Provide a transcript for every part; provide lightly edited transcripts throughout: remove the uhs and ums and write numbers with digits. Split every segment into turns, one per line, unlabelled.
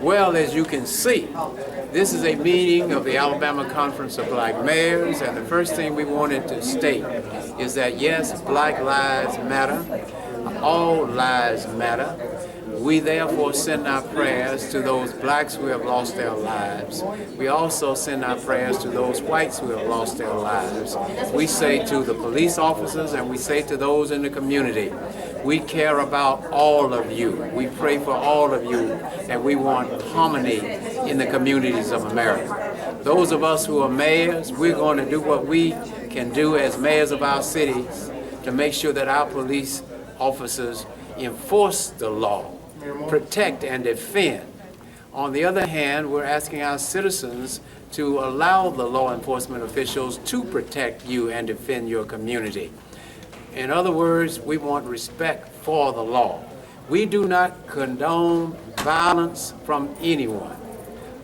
Well, as you can see, this is a meeting of the Alabama Conference of Black Mayors, and the first thing we wanted to state is that yes, Black lives matter, all lives matter. We therefore send our prayers to those blacks who have lost their lives. We also send our prayers to those whites who have lost their lives. We say to the police officers and we say to those in the community, we care about all of you. We pray for all of you, and we want harmony in the communities of America. Those of us who are mayors, we're going to do what we can do as mayors of our cities to make sure that our police officers enforce the law, protect and defend. On the other hand, we're asking our citizens to allow the law enforcement officials to protect you and defend your community. In other words, we want respect for the law. We do not condone violence from anyone.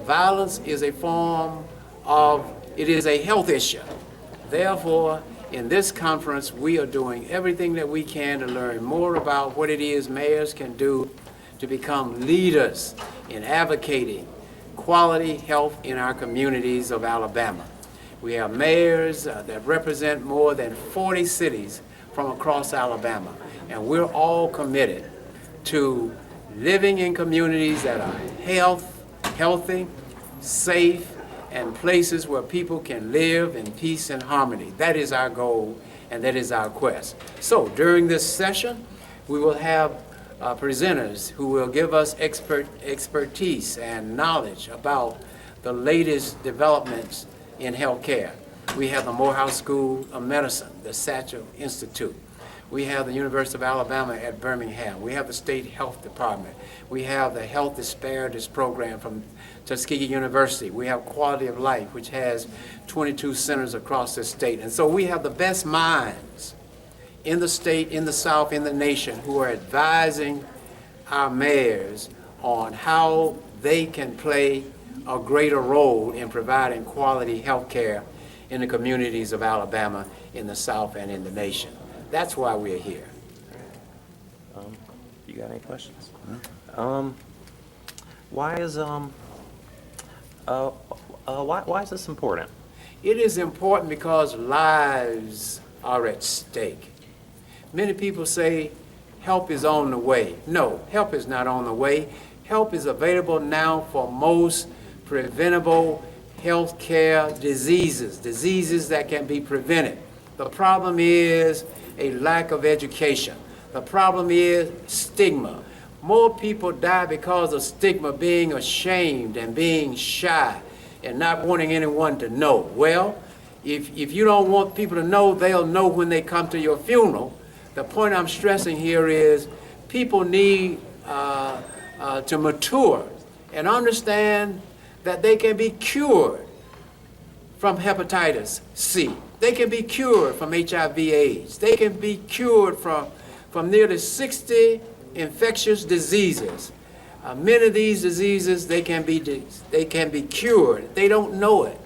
Violence is a form of, it is a health issue. Therefore, in this conference, we are doing everything that we can to learn more about what it is mayors can do to become leaders in advocating quality health in our communities of Alabama. We have mayors that represent more than 40 cities from across Alabama, and we're all committed to living in communities that are healthy, safe, and places where people can live in peace and harmony. That is our goal, and that is our quest. So during this session, we will have presenters who will give us expertise and knowledge about the latest developments in healthcare. We have the Morehouse School of Medicine, the Satchel Institute. We have the University of Alabama at Birmingham. We have the State Health Department. We have the Health Disparities Program from Tuskegee University. We have Quality of Life, which has 22 centers across the state. And so we have the best minds in the state, in the South, in the nation, who are advising our mayors on how they can play a greater role in providing quality health care in the communities of Alabama, in the South, and in the nation. That's why we're here.
You got any questions?
Huh?
Why is this important?
It is important because lives are at stake. Many people say help is on the way. No, help is not on the way. Help is available now for most preventable health care diseases that can be prevented. The problem is a lack of education. The problem is stigma. More people die because of stigma, being ashamed and being shy and not wanting anyone to know. Well, if you don't want people to know, they'll know when they come to your funeral. The point I'm stressing here is people need to mature and understand that they can be cured from hepatitis C. They can be cured from HIV/AIDS. They can be cured from nearly 60 infectious diseases. Many of these diseases, they can be cured. They don't know it,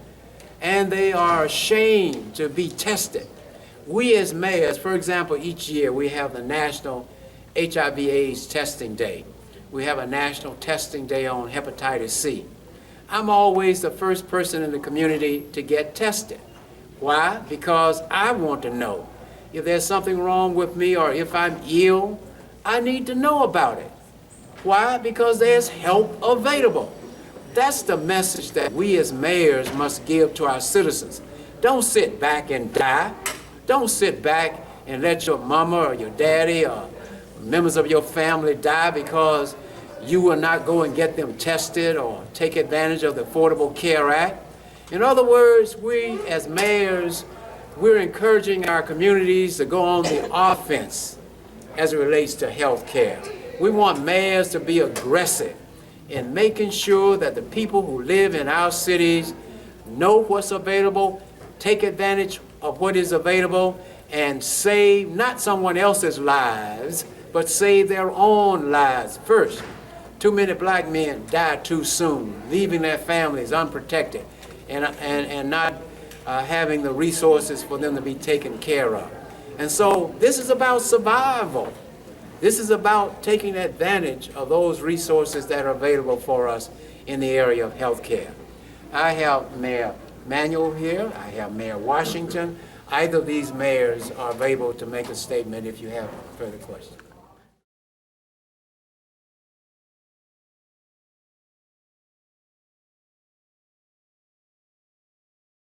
and they are ashamed to be tested. We as mayors, for example, each year we have the National HIV/AIDS Testing Day. We have a National Testing Day on hepatitis C. I'm always the first person in the community to get tested. Why? Because I want to know. If there's something wrong with me or if I'm ill, I need to know about it. Why? Because there's help available. That's the message that we as mayors must give to our citizens. Don't sit back and die. Don't sit back and let your mama or your daddy or members of your family die because you will not go and get them tested or take advantage of the Affordable Care Act. In other words, we as mayors, we're encouraging our communities to go on the offense as it relates to health care. We want mayors to be aggressive in making sure that the people who live in our cities know what's available, take advantage of what is available, and save not someone else's lives, but save their own lives first. Too many black men die too soon, leaving their families unprotected and not having the resources for them to be taken care of. And so this is about survival This is about taking advantage of those resources that are available for us in the area of health care. I have Mayor Manuel here, I have Mayor Washington. Either of these mayors are available to make a statement if you have further questions.